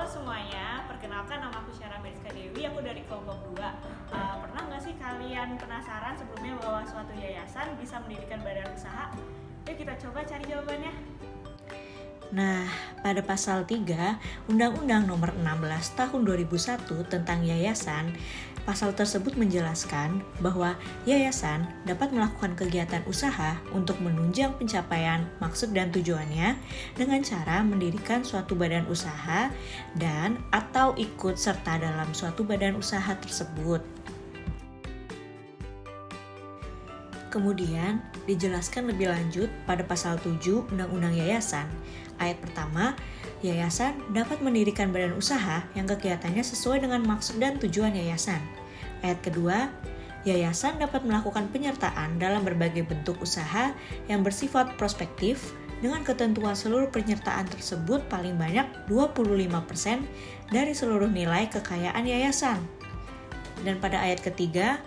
Halo semuanya, perkenalkan nama aku Syara Beriska Dewi, aku dari kelompok 2. Pernah nggak sih kalian penasaran sebelumnya bahwa suatu yayasan bisa mendirikan badan usaha? Yuk kita coba cari jawabannya. Nah, pada pasal 3 Undang-Undang Nomor 16 Tahun 2001 tentang yayasan, pasal tersebut menjelaskan bahwa yayasan dapat melakukan kegiatan usaha untuk menunjang pencapaian maksud dan tujuannya dengan cara mendirikan suatu badan usaha dan atau ikut serta dalam suatu badan usaha tersebut. Kemudian dijelaskan lebih lanjut pada pasal 7 Undang-Undang Yayasan. Ayat pertama, yayasan dapat mendirikan badan usaha yang kegiatannya sesuai dengan maksud dan tujuan yayasan. Ayat kedua, yayasan dapat melakukan penyertaan dalam berbagai bentuk usaha yang bersifat prospektif dengan ketentuan seluruh penyertaan tersebut paling banyak 25% dari seluruh nilai kekayaan yayasan. Dan pada ayat ketiga,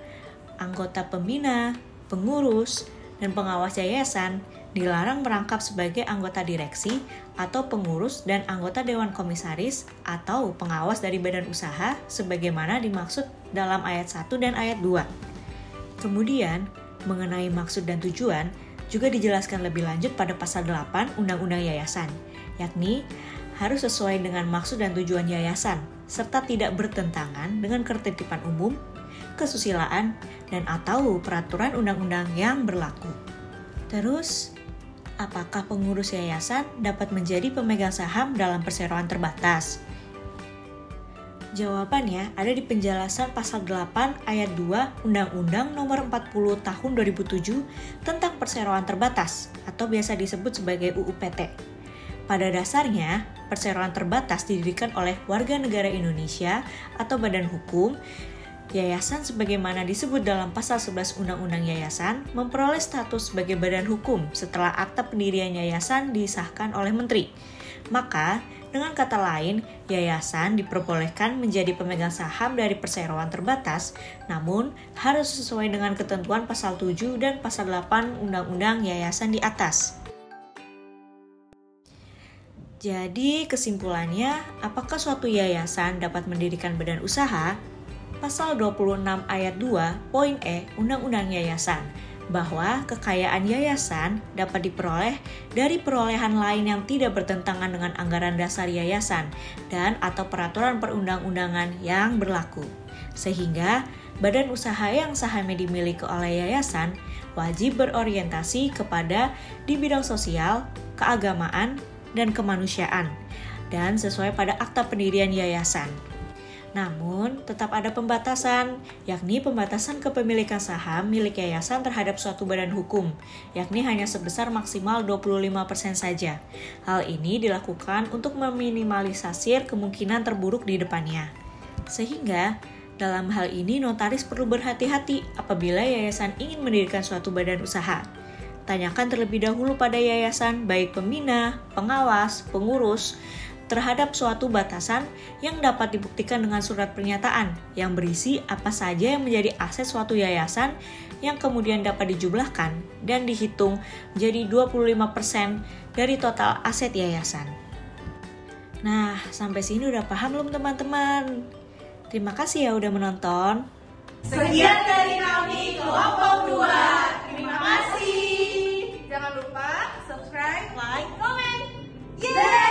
anggota pembina, pengurus, dan pengawas yayasan dilarang merangkap sebagai anggota direksi atau pengurus dan anggota dewan komisaris atau pengawas dari badan usaha sebagaimana dimaksud dalam ayat 1 dan ayat 2. Kemudian, mengenai maksud dan tujuan juga dijelaskan lebih lanjut pada pasal 8 Undang-Undang Yayasan, yakni harus sesuai dengan maksud dan tujuan yayasan serta tidak bertentangan dengan ketertiban umum, kesusilaan, dan atau peraturan undang-undang yang berlaku. Terus, apakah pengurus yayasan dapat menjadi pemegang saham dalam perseroan terbatas? Jawabannya ada di penjelasan pasal 8 ayat 2 Undang-Undang Nomor 40 Tahun 2007 tentang perseroan terbatas atau biasa disebut sebagai UU PT. Pada dasarnya, perseroan terbatas didirikan oleh warga negara Indonesia atau badan hukum. Yayasan sebagaimana disebut dalam pasal 11 Undang-Undang Yayasan memperoleh status sebagai badan hukum setelah akta pendirian yayasan disahkan oleh Menteri. Maka, dengan kata lain, yayasan diperbolehkan menjadi pemegang saham dari perseroan terbatas, namun harus sesuai dengan ketentuan pasal 7 dan pasal 8 Undang-Undang Yayasan di atas. Jadi, kesimpulannya, apakah suatu yayasan dapat mendirikan badan usaha? Pasal 26 ayat 2 poin E Undang-Undang Yayasan bahwa kekayaan yayasan dapat diperoleh dari perolehan lain yang tidak bertentangan dengan anggaran dasar yayasan dan atau peraturan perundang-undangan yang berlaku. Sehingga badan usaha yang sahamnya dimiliki oleh yayasan wajib berorientasi kepada di bidang sosial, keagamaan, dan kemanusiaan dan sesuai pada akta pendirian yayasan. Namun, tetap ada pembatasan, yakni pembatasan kepemilikan saham milik yayasan terhadap suatu badan hukum, yakni hanya sebesar maksimal 25% saja. Hal ini dilakukan untuk meminimalisasi kemungkinan terburuk di depannya. Sehingga, dalam hal ini notaris perlu berhati-hati apabila yayasan ingin mendirikan suatu badan usaha. Tanyakan terlebih dahulu pada yayasan, baik pembina, pengawas, pengurus, terhadap suatu batasan yang dapat dibuktikan dengan surat pernyataan yang berisi apa saja yang menjadi aset suatu yayasan yang kemudian dapat dijumlahkan dan dihitung menjadi 25% dari total aset yayasan. Nah, sampai sini udah paham belum teman-teman? Terima kasih ya udah menonton. Sekian dari kami kelompok 2. Terima kasih. Jangan lupa subscribe, like, comment. Yeay!